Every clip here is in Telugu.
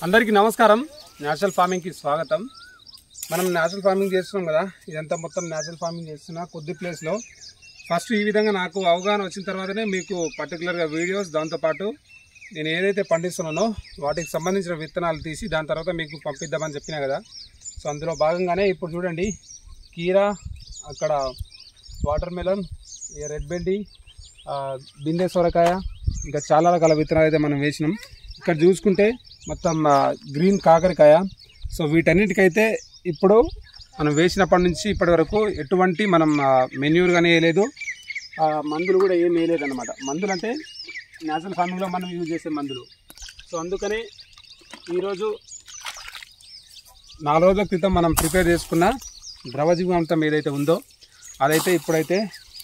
అందరికీ నమస్కారం. నేచురల్ ఫార్మింగ్కి స్వాగతం. మనం నేచురల్ ఫార్మింగ్ చేస్తున్నాం కదా, ఇదంతా మొత్తం నేచురల్ ఫార్మింగ్ చేస్తున్నా కొద్ది ప్లేస్లో. ఫస్ట్ ఈ విధంగా నాకు అవగాహన వచ్చిన తర్వాతనే మీకు పర్టికులర్గా వీడియోస్, దాంతోపాటు నేను ఏదైతే పండిస్తున్నానో వాటికి సంబంధించిన విత్తనాలు తీసి దాని తర్వాత మీకు పంపిద్దామని చెప్పినా కదా. సో అందులో భాగంగానే ఇప్పుడు చూడండి, కీరా, అక్కడ వాటర్ మెలన్, రెడ్ బెండి, బిందె సొరకాయ, ఇంకా చాలా రకాల విత్తనాలు అయితే మనం వేసినాం. ఇక్కడ చూసుకుంటే మొత్తం గ్రీన్ కాకరకాయ. సో వీటన్నిటికైతే ఇప్పుడు మనం వేసినప్పటి నుంచి ఇప్పటి వరకు ఎటువంటి మనం మెన్యూర్ కానీ వేయలేదు, మందులు కూడా ఏం వేయలేదు అన్నమాట. మందులు అంటే నేచురల్ ఫార్మింగ్లో మనం యూజ్ చేసే మందులు. సో అందుకనే ఈరోజు 4 రోజుల క్రితం మనం ప్రిపేర్ చేసుకున్న ద్రవజీవామృతం ఏదైతే ఉందో అదైతే ఇప్పుడైతే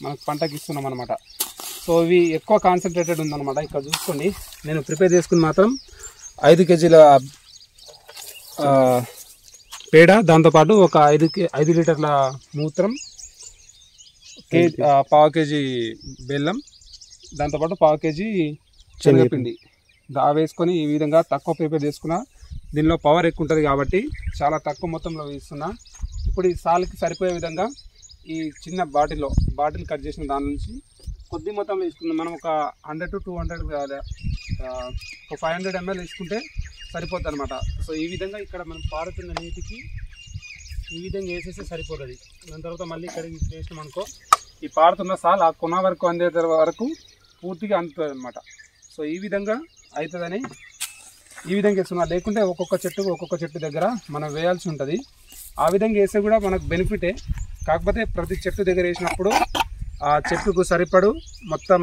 మనకు పంటకి ఇస్తున్నాం అనమాట. సో ఇవి ఎక్కువ కాన్సన్ట్రేటెడ్ ఉందన్నమాట. ఇక్కడ చూసుకోండి, నేను ప్రిపేర్ చేసుకుని మాత్రం 5 కేజీల పేడ, దాంతోపాటు ఒక 5 లీటర్ల మూత్రం, పావు కేజీ బెల్లం, దాంతోపాటు పావు కేజీ శనగపిండి వేసుకొని ఈ విధంగా తక్కువ ప్రిపేర్ చేసుకున్నా. దీనిలో పవర్ ఎక్కువ ఉంటుంది కాబట్టి చాలా తక్కువ మొత్తంలో వేస్తున్నా. ఇప్పుడు ఈ సాల్కి సరిపోయే విధంగా ఈ చిన్న బాటిల్ కట్ చేసిన దాని నుంచి కొద్ది మొత్తంలో వేసుకుందాం. మనం ఒక 100 to 200 ఒక 500 ml వేసుకుంటే సరిపోతుంది అనమాట. సో ఈ విధంగా ఇక్కడ మనం పారుతున్న నీటికి ఈ విధంగా వేసేస్తే సరిపోతుంది. దాని తర్వాత మళ్ళీ ఇక్కడికి వేసినాం అనుకో, ఈ పారుతున్న సాల్ ఆ కొన వరకు అందే వరకు పూర్తిగా అందుతుంది అనమాట. సో ఈ విధంగా అవుతుందని ఈ విధంగా వేస్తున్నా. లేకుంటే ఒక్కొక్క చెట్టు దగ్గర మనం వేయాల్సి ఉంటుంది. ఆ విధంగా వేస్తే కూడా మనకు బెనిఫిటే. కాకపోతే ప్రతి చెట్టు దగ్గర వేసినప్పుడు ఆ చెట్టుకు సరిపడు మొత్తం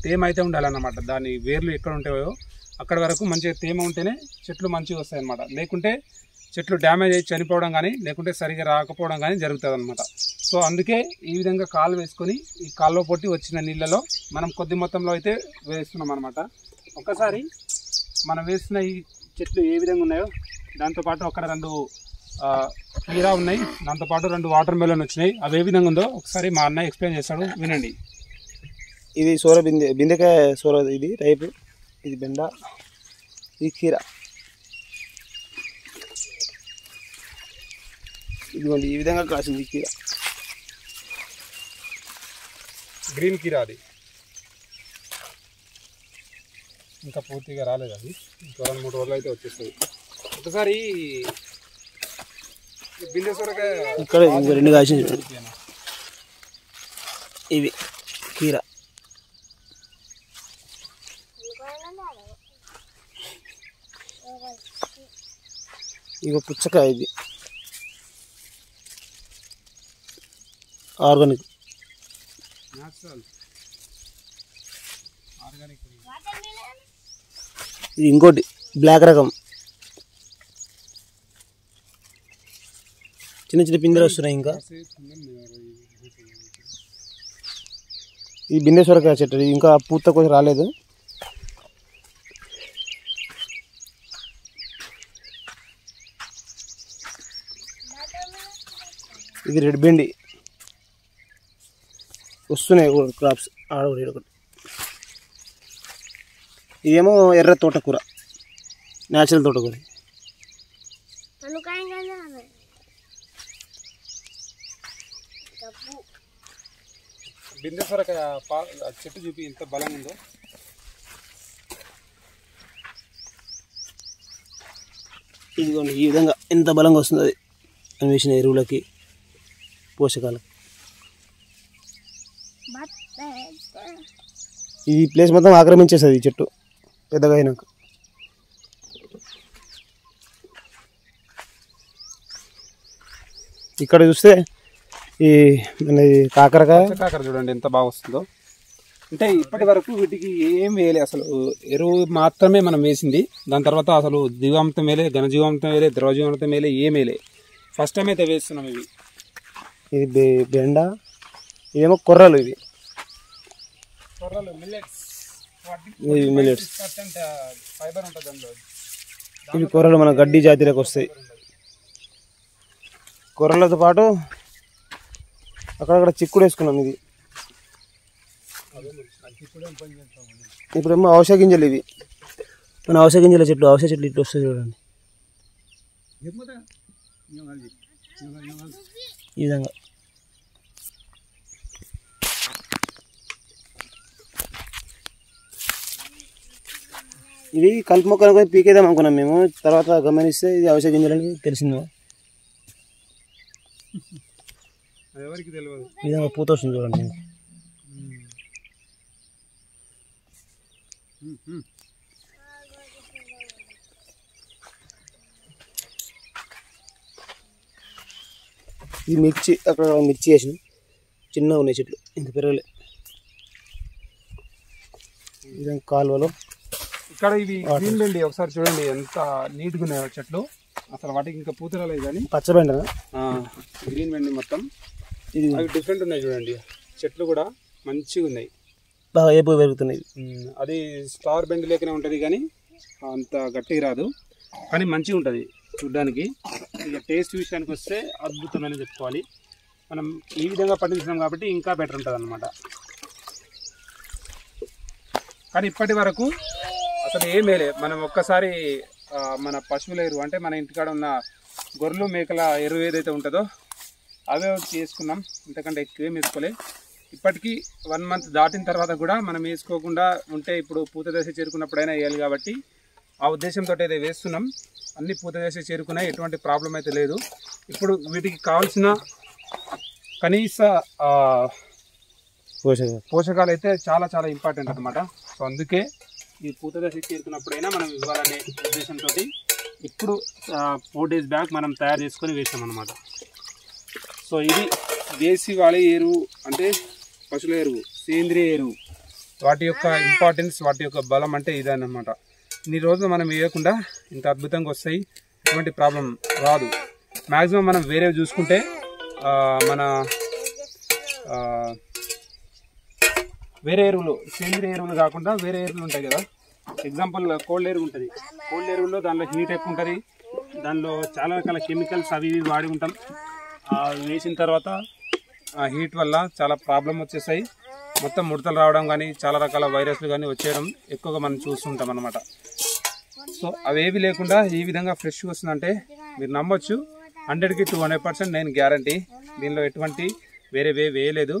తేమ అయితే ఉండాలన్నమాట. దాని వేర్లు ఎక్కడ ఉంటాయో అక్కడ వరకు మంచిగా తేమ ఉంటేనే చెట్లు మంచిగా వస్తాయి అన్నమాట. లేకుంటే చెట్లు డ్యామేజ్ అయ్యి చనిపోవడం కానీ, లేకుంటే సరిగా రాకపోవడం కానీ జరుగుతుంది అనమాట. సో అందుకే ఈ విధంగా కాలు వేసుకొని ఈ కాల్లో పొట్టి వచ్చిన నీళ్ళలో మనం కొద్ది మొత్తంలో అయితే వేస్తున్నాం అనమాట. ఒకసారి మనం వేస్తున్న ఈ చెట్లు ఏ విధంగా ఉన్నాయో, దాంతోపాటు అక్కడ 2 కీరా ఉన్నాయి, దాంతోపాటు 2 వాటర్ మెలన్ వచ్చినాయి. అవి ఏ విధంగా ఉందో ఒకసారి మా అన్న ఎక్స్ప్లెయిన్ చేస్తాడు, వినండి. ఇది బిందెకాయ సోర, ఇది టైపు, ఇది బెండ, ఇది కీరా. ఇదిగోండి ఈ విధంగా కాసింది కీరా, గ్రీన్ కీరా. అది ఇంకా పూర్తిగా రాలేదు, అది ఇంకా 2-3 రోజులు అయితే వచ్చేస్తుంది. ఒకసారి బిందె సొరకాయ ఇక్కడ 2 కాసింది. ఇవి కీరా, ఇగో పుచ్చకాయ, ఇది ఆర్గానిక్. ఇది ఇంకోటి బ్లాక్ రకం, చిన్న పిందెలు వస్తున్నాయి. ఇంకా ఈ బిందె సొరకాయ చెట్టు, ఇంకా పూత కొంచెం రాలేదు. ఇది రెడ్ బెండి, వస్తున్నాయి క్రాప్స్ ఆడొకటి. ఇదేమో ఎర్ర తోటకూర, న్యాచురల్ తోటకూర. బిందె సొరకాయ చెట్టు చూపి ఎంత బలంగా ఉందో. ఇదిగోండి ఈ విధంగా ఎంత బలంగా వస్తుంది అని వేసిన ఎరువులకి, పోషకాలకు. ఈ ప్లేస్ మొత్తం ఆక్రమించేస్తుంది ఈ చెట్టు పెద్దగా అయినాక. ఇక్కడ చూస్తే ఈ కాకర చూడండి ఎంత బాగా వస్తుందో. అంటే ఇప్పటి వరకు వీటికి ఏం వేయలే, అసలు ఎరువు మాత్రమే మనం వేసింది. దాని తర్వాత అసలు జీవామృతం వేయలే, ఘనజీవామృతం వేయలే, ద్రవజీవామృతం వేయలే, ఏం వేయలే. ఫస్ట్ టైం అయితే వేస్తున్నాం. ఇది బెండ, ఇదేమో కొర్రలు. ఇవి మిల్లెట్స్, ఫైబర్ ఉంటుంది అందులో. ఇవి కొర్రలు మన గడ్డి జాతిలోకి వస్తాయి. కొర్రలతో పాటు అక్కడక్కడ చిక్కుడు వేసుకున్నాం. ఇది ఇప్పుడేమో ఔషధ గింజలు. ఇవి మన అవసర గింజల చెట్లు ఇట్లా వస్తుంది చూడండి ఈ విధంగా. ఇది కలుపు మొక్కలు కూడా పీకేద్దాం అనుకున్నాం మేము, తర్వాత గమనిస్తే ఇది అవసర గింజలని తెలిసింది. ఎవరికి తెలియదు. ఈ విధంగా పూత వస్తుంది చూడండి. ఇది మిర్చి, అక్కడ మిర్చి వేసిన చిన్నగా ఉన్నాయి చెట్లు, ఇంత పెరగలే. ఇదే కాలువలో ఇక్కడ ఇవి గ్రీన్ బెండి ఒకసారి చూడండి ఎంత నీట్గా ఉన్నాయో చెట్లు. అసలు వాటికి ఇంకా పూత రాలేదు కానీ పచ్చబెండ గ్రీన్ బెండి మొత్తం ఇది అవి డిఫరెంట్ ఉన్నాయి చూడండి. చెట్లు కూడా మంచిగా ఉన్నాయి, బాగా ఏపుగా పెరుగుతున్నాయి. అది స్టార్ బెండ్ లేకనే ఉంటుంది కానీ అంత గట్టిగా రాదు, కానీ మంచిగా ఉంటుంది చూడ్డానికి. ఇక టేస్ట్ విషయానికి వస్తే అద్భుతమని చెప్పుకోవాలి. మనం ఈ విధంగా పండించినాం కాబట్టి ఇంకా బెటర్ ఉంటుంది అన్నమాట. కానీ ఇప్పటి వరకు అసలు ఏమేలే, మనం ఒక్కసారి మన పశువుల ఎరువు అంటే మన ఇంటికాడ ఉన్న గొర్రెలు మేకల ఎరువు ఏదైతే ఉంటుందో అవే వేసుకున్నాం, ఇంతకంటే ఎక్కువ వేసుకోలే. ఇప్పటికీ 1 మంత్ దాటిన తర్వాత కూడా మనం వేసుకోకుండా ఉంటే ఇప్పుడు పూత దశ చేరుకున్నప్పుడైనా వేయాలి కాబట్టి ఆ ఉద్దేశంతో అయితే వేస్తున్నాం. అన్ని పూత దశ చేరుకున్నాయి, ఎటువంటి ప్రాబ్లం అయితే లేదు. ఇప్పుడు వీటికి కావాల్సిన కనీస పోషకాలు అయితే చాలా చాలా ఇంపార్టెంట్ అన్నమాట. సో అందుకే ఈ పూత దశ చేరుకున్నప్పుడైనా మనం ఇవ్వాలనే ఉద్దేశంతో ఇప్పుడు 4 days బ్యాక్ మనం తయారు చేసుకొని వేసాం అన్నమాట. సో ఇది దేశీ వాళ్ళ ఎరువు అంటే పశువుల ఎరువు, సేంద్రియ ఎరువు. వాటి యొక్క ఇంపార్టెన్స్, వాటి యొక్క బలం అంటే ఇదన్నమాట. ఇన్ని రోజులు మనం వేయకుండా ఇంత అద్భుతంగా వస్తాయి, ఎటువంటి ప్రాబ్లం రాదు. మ్యాక్సిమం మనం వేరేవి చూసుకుంటే మన వేరే ఎరువులు, సేంద్రియ ఎరువులు కాకుండా వేరే ఎరువులు ఉంటాయి కదా. ఎగ్జాంపుల్ కోల్డ్ ఎరువు ఉంటుంది. కోల్డ్ ఎరువులో దానిలో హీట్ ఎక్కువ ఉంటుంది, దానిలో చాలా రకాల కెమికల్స్ అవి ఇవి వాడి ఉంటాం. వేసిన తర్వాత ఆ హీట్ వల్ల చాలా ప్రాబ్లం వచ్చేసాయి, మొత్తం ముడతలు రావడం కానీ చాలా రకాల వైరస్లు కానీ వచ్చేయడం ఎక్కువగా మనం చూస్తుంటాం అన్నమాట. సో అవేవి లేకుండా ఈ విధంగా ఫ్రెష్గా వస్తుందంటే మీరు నమ్మొచ్చు, 100కి 200% నేను గ్యారంటీ. దీనిలో ఎటువంటి వేరే వేయలేదు.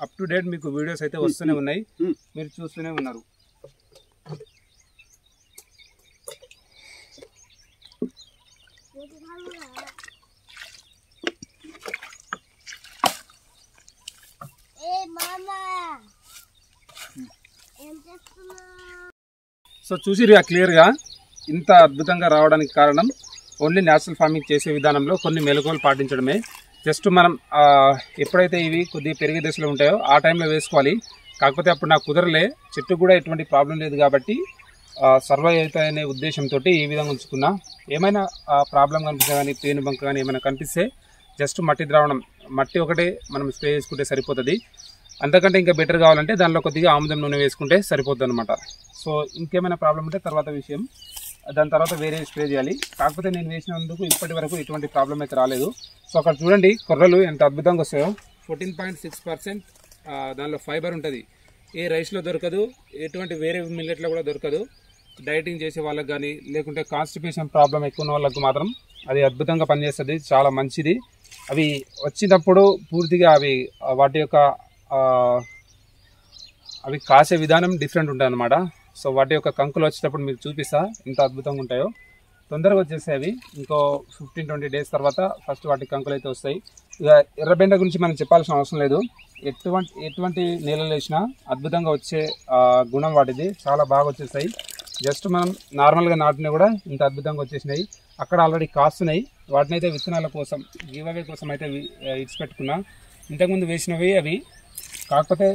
అప్ టు డేట్ మీకు వీడియోస్ అయితే వస్తూనే ఉన్నాయి, మీరు చూస్తూనే ఉన్నారు. సో చూసిరుగా క్లియర్గా ఇంత అద్భుతంగా రావడానికి కారణం ఓన్లీ న్యాచురల్ ఫార్మింగ్ చేసే విధానంలో కొన్ని మెలకువలు పాటించడమే. జస్ట్ మనం ఎప్పుడైతే ఇవి కొద్దిగా పెరిగే దశలో ఉంటాయో ఆ టైంలో వేసుకోవాలి. కాకపోతే అప్పుడు నాకు కుదరలే, చెట్టు కూడా ఎటువంటి ప్రాబ్లం లేదు కాబట్టి సర్వైవ్ అవుతాయనే ఉద్దేశంతో ఈ విధంగా ఉంచుకున్నా. ఏమైనా ప్రాబ్లం కనిపిస్తే కానీ పేను బంక కానీ ఏమైనా కనిపిస్తే జస్ట్ మట్టి ద్రావణం, మట్టి ఒకటే మనం స్ప్రే చేసుకుంటే సరిపోతుంది. అంతకంటే ఇంకా బెటర్ కావాలంటే దానిలో కొద్దిగా ఆముదం నూనె వేసుకుంటే సరిపోతుంది అనమాట. సో ఇంకేమైనా ప్రాబ్లం ఉంటే తర్వాత విషయం, దాని తర్వాత వేరే స్ప్రే చేయాలి. కాకపోతే నేను వేసినందుకు ఇప్పటి వరకు ఎటువంటి ప్రాబ్లం అయితే రాలేదు. సో అక్కడ చూడండి కొర్రలు ఎంత అద్భుతంగా వస్తాయో. 14.6% దానిలో ఫైబర్ ఉంటుంది. ఏ రైస్లో దొరకదు, ఎటువంటి వేరే మిల్లెట్లో కూడా దొరకదు. డైటింగ్ చేసే వాళ్ళకి కానీ లేకుంటే కాన్స్టిపేషన్ ప్రాబ్లం ఎక్కువ ఉన్న వాళ్ళకి మాత్రం అది అద్భుతంగా పనిచేస్తుంది, చాలా మంచిది. అవి వచ్చినప్పుడు పూర్తిగా అవి వాటి యొక్క అవి కాసే విధానం డిఫరెంట్ ఉంటుంది అనమాట. సో వాటి యొక్క కంకులు వచ్చేటప్పుడు మీకు చూపిస్తా ఎంత అద్భుతంగా ఉంటాయో. తొందరగా వచ్చేస్తాయి అవి, ఇంకో 15-20 days తర్వాత ఫస్ట్ వాటి కంకులు అయితే వస్తాయి. ఇక ఎర్రబెండ గురించి మనం చెప్పాల్సిన అవసరం లేదు. ఎటువంటి నీళ్ళలో వేసినా అద్భుతంగా వచ్చే గుణం వాటిది, చాలా బాగా వచ్చేస్తాయి. జస్ట్ మనం నార్మల్గా నాటినా కూడా ఇంత అద్భుతంగా వచ్చేసినాయి. అక్కడ ఆల్రెడీ కాస్తున్నాయి, వాటిని అయితే విత్తనాల కోసం గివ్ అవే కోసం అయితే ఇచ్చిపెట్టుకున్నా. ఇంతకుముందు వేసినవి అవి, కాకపోతే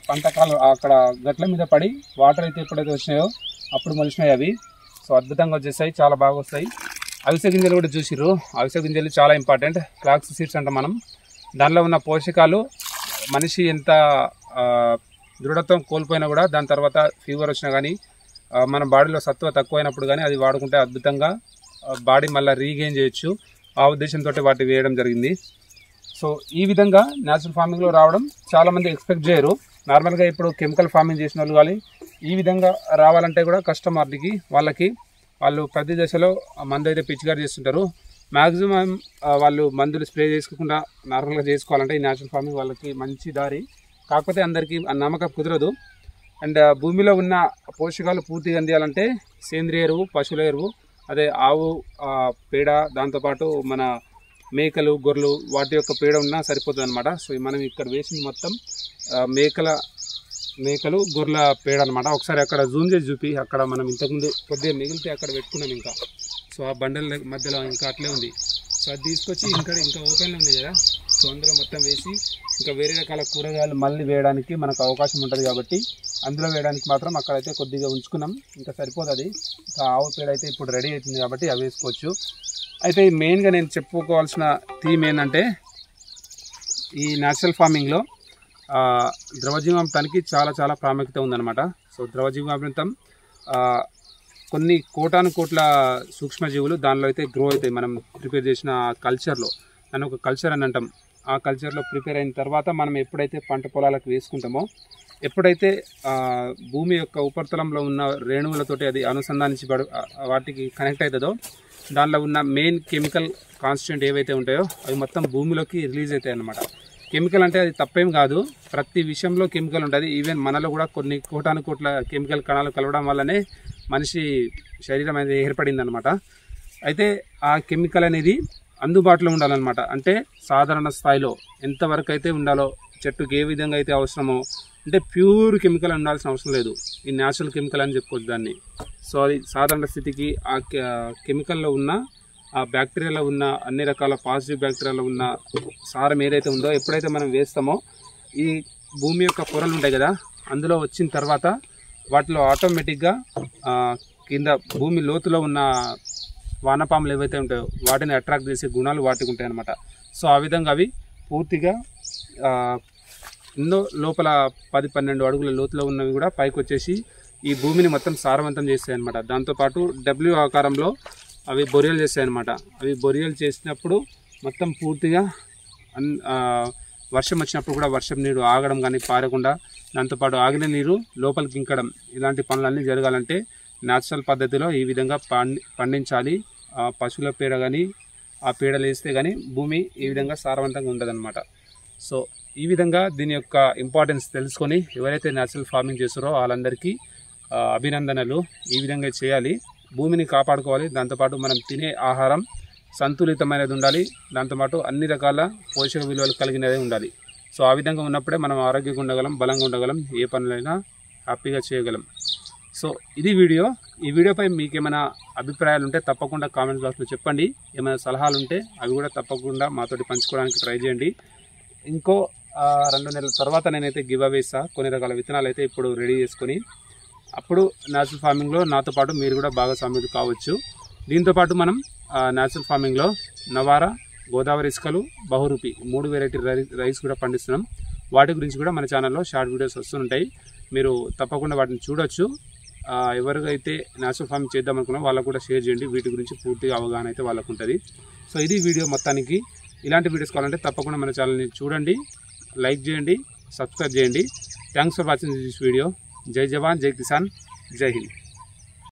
పంటకాలం అక్కడ గట్ల మీద పడి వాటర్ అయితే ఎప్పుడైతే వచ్చినాయో అప్పుడు మొలిచినాయి అవి. సో అద్భుతంగా వచ్చేస్తాయి, చాలా బాగా వస్తాయి. అవిసె గింజలు కూడా చూసిర్రు, అవిసె గింజలు చాలా ఇంపార్టెంట్. ఫ్లాక్స్ సీడ్స్ అంటాం మనం. దానిలో ఉన్న పోషకాలు మనిషి ఎంత దృఢత్వం కోల్పోయినా కూడా దాని తర్వాత ఫీవర్ వచ్చినా కానీ మన బాడీలో సత్వ తక్కువైనప్పుడు కానీ అది వాడుకుంటే అద్భుతంగా బాడీ మళ్ళీ రీగెయిన్ చేయొచ్చు. ఆ ఉద్దేశంతో వాటి వేయడం జరిగింది. సో ఈ విధంగా న్యాచురల్ ఫార్మింగ్లో రావడం చాలామంది ఎక్స్పెక్ట్ చేయరు. నార్మల్గా ఇప్పుడు కెమికల్ ఫార్మింగ్ చేసిన వాళ్ళు కానీ ఈ విధంగా రావాలంటే కూడా కస్టమర్కి వాళ్ళు ప్రతి దశలో మందు అయితే పిచికారి చేస్తుంటారు. మ్యాక్సిమం వాళ్ళు మందులు స్ప్రే చేసుకోకుండా నార్మల్గా చేసుకోవాలంటే ఈ న్యాచురల్ ఫార్మింగ్ వాళ్ళకి మంచి దారి. కాకపోతే అందరికీ నమ్మకం కుదరదు. అండ్ భూమిలో ఉన్న పోషకాలు పూర్తిగా అందియాలంటే సేంద్రియ ఎరువు, పశువుల ఎరువు, అదే ఆవు పేడ, దాంతోపాటు మన మేకలు, గొర్రెలు వాటి యొక్క పేడ ఉన్నా సరిపోతుంది అనమాట. సో మనం ఇక్కడ వేసింది మొత్తం మేకలు గొర్రెల పేడ అనమాట. ఒకసారి అక్కడ జూమ్ చేసి చూపి, అక్కడ మనం ఇంతకుముందు కొద్దిగా మిగిలితే అక్కడ పెట్టుకున్నాం ఇంకా. సో ఆ బండల మధ్యలో ఇంకా అట్లే ఉంది. సో అది తీసుకొచ్చి ఇంకా ఓపెన్లో ఉంది కదా, సో అందులో మొత్తం వేసి ఇంకా వేరే రకాల కూరగాయలు మళ్ళీ వేయడానికి మనకు అవకాశం ఉంటుంది కాబట్టి అందులో వేయడానికి మాత్రం అక్కడైతే కొద్దిగా ఉంచుకున్నాం. ఇంకా సరిపోతుంది. ఇంకా ఆవు పేడ అయితే ఇప్పుడు రెడీ అవుతుంది కాబట్టి అవి వేసుకోవచ్చు. అయితే మెయిన్గా నేను చెప్పుకోవాల్సిన థీమ్ ఏంటంటే ఈ న్యాచురల్ ఫార్మింగ్లో ద్రవజీవామృతానికి చాలా చాలా ప్రాముఖ్యత ఉందన్నమాట. సో ద్రవజీవామృతం కొన్ని కోటాను కోట్ల సూక్ష్మజీవులు దానిలో అయితే గ్రో అవుతాయి. మనం ప్రిపేర్ చేసిన కల్చర్లో, దాన్ని ఒక కల్చర్ అని అంటాం. ఆ కల్చర్లో ప్రిపేర్ అయిన తర్వాత మనం ఎప్పుడైతే పంట పొలాలకు వేసుకుంటామో, ఎప్పుడైతే భూమి యొక్క ఉపరితలంలో ఉన్న రేణువులతోటి అది అనుసంధానించి వాటికి కనెక్ట్ అవుతుందో, దానిలో ఉన్న మెయిన్ కెమికల్ కాన్స్టిట్యూంట్ ఏవైతే ఉంటాయో అవి మొత్తం భూమిలోకి రిలీజ్ అవుతాయి అన్నమాట. కెమికల్ అంటే అది తప్పేం కాదు, ప్రతి విషయంలో కెమికల్ ఉంటుంది. ఈవెన్ మనలో కూడా కొన్ని కోటాను కోట్ల కెమికల్ కణాలు కలవడం వల్లనే మనిషి శరీరం అనేది ఏర్పడింది అనమాట. అయితే ఆ కెమికల్ అనేది అందుబాటులో ఉండాలన్నమాట. అంటే సాధారణ స్థాయిలో ఎంతవరకు అయితే ఉండాలో, చెట్టుకి ఏ విధంగా అయితే అవసరమో, అంటే ప్యూర్ కెమికల్ ఉండాల్సిన అవసరం లేదు. ఈ న్యాచురల్ కెమికల్ అని చెప్పుకోవచ్చు దాన్ని. సో అది సాధారణ స్థితికి ఆ కెమికల్లో ఉన్న ఆ బ్యాక్టీరియాలో ఉన్న అన్ని రకాల పాజిటివ్ బ్యాక్టీరియాలో ఉన్న సారం ఏదైతే ఉందో ఎప్పుడైతే మనం వేస్తామో, ఈ భూమి యొక్క పొరలు ఉంటాయి కదా, అందులో వచ్చిన తర్వాత వాటిలో ఆటోమేటిక్గా కింద భూమి లోతులో ఉన్న వానపాములు ఏవైతే ఉంటాయో వాటిని అట్రాక్ట్ చేసే గుణాలు వాటికి ఉంటాయి అన్నమాట. సో ఆ విధంగా అవి పూర్తిగా ఎన్నో లోపల 10-12 అడుగుల లోతులో ఉన్నవి కూడా పైకి వచ్చేసి ఈ భూమిని మొత్తం సారవంతం చేస్తాయి అన్నమాట. దాంతోపాటు డబ్ల్యూ ఆకారంలో అవి బొరియలు చేస్తాయి అన్నమాట. అవి బొరియలు చేసినప్పుడు మొత్తం పూర్తిగా వర్షం వచ్చినప్పుడు కూడా వర్షం నీరు ఆగడం కానీ పారకుండా, దాంతోపాటు ఆగిన నీరు లోపలికి ఇంకడం, ఇలాంటి పనులన్నీ జరగాలంటే న్యాచురల్ పద్ధతిలో ఈ విధంగా పండించాలి. పశువుల పేడ కానీ ఆ పేడలు వేస్తే కానీ భూమి ఈ విధంగా సారవంతంగా ఉండదన్నమాట. సో ఈ విధంగా దీని యొక్క ఇంపార్టెన్స్ తెలుసుకొని ఎవరైతే న్యాచురల్ ఫార్మింగ్ చేస్తారో వాళ్ళందరికీ అభినందనలు. ఈ విధంగా చేయాలి, భూమిని కాపాడుకోవాలి. దాంతోపాటు మనం తినే ఆహారం సంతులితమైనది ఉండాలి, దాంతోపాటు అన్ని రకాల పోషక విలువలు కలిగినదే ఉండాలి. సో ఆ విధంగా ఉన్నప్పుడే మనం ఆరోగ్యంగా ఉండగలం, బలంగా ఉండగలం, ఏ పనులైనా హ్యాపీగా చేయగలం. సో ఇది వీడియో. ఈ వీడియోపై మీకు ఏమైనా అభిప్రాయాలు ఉంటే తప్పకుండా కామెంట్ బాక్స్లో చెప్పండి. ఏమైనా సలహాలు ఉంటే అవి కూడా తప్పకుండా మాతోటి పంచుకోవడానికి ట్రై చేయండి. ఇంకో 2 నెలల తర్వాత నేనైతే గివ్ అవే ఇస్తా. కొన్ని రకాల విత్తనాలు అయితే ఇప్పుడు రెడీ చేసుకొని, అప్పుడు న్యాచురల్ ఫార్మింగ్లో నాతో పాటు మీరు కూడా భాగస్వాములు కావచ్చు. దీంతోపాటు మనం natural ఫార్మింగ్లో Navara, Godavari ఇసుకలు, బహురూపి 3 variety rice కూడా పండిస్తున్నాం. వాటి గురించి కూడా మన ఛానల్లో షార్ట్ వీడియోస్ వస్తుంటాయి, మీరు తప్పకుండా వాటిని చూడొచ్చు. ఎవరికైతే న్యాచురల్ ఫార్మింగ్ చేద్దాం అనుకున్నా వాళ్ళకు కూడా షేర్ చేయండి. వీటి గురించి పూర్తిగా అవగాహన అయితే వాళ్ళకు ఉంటుంది. సో ఇది వీడియో మొత్తానికి. ఇలాంటి వీడియోస్ కావాలంటే తప్పకుండా మన ఛానల్ని చూడండి, లైక్ చేయండి, సబ్స్క్రైబ్ చేయండి. Thanks for watching this video. జై జవాన్, జై కిసాన్, జై హింద్.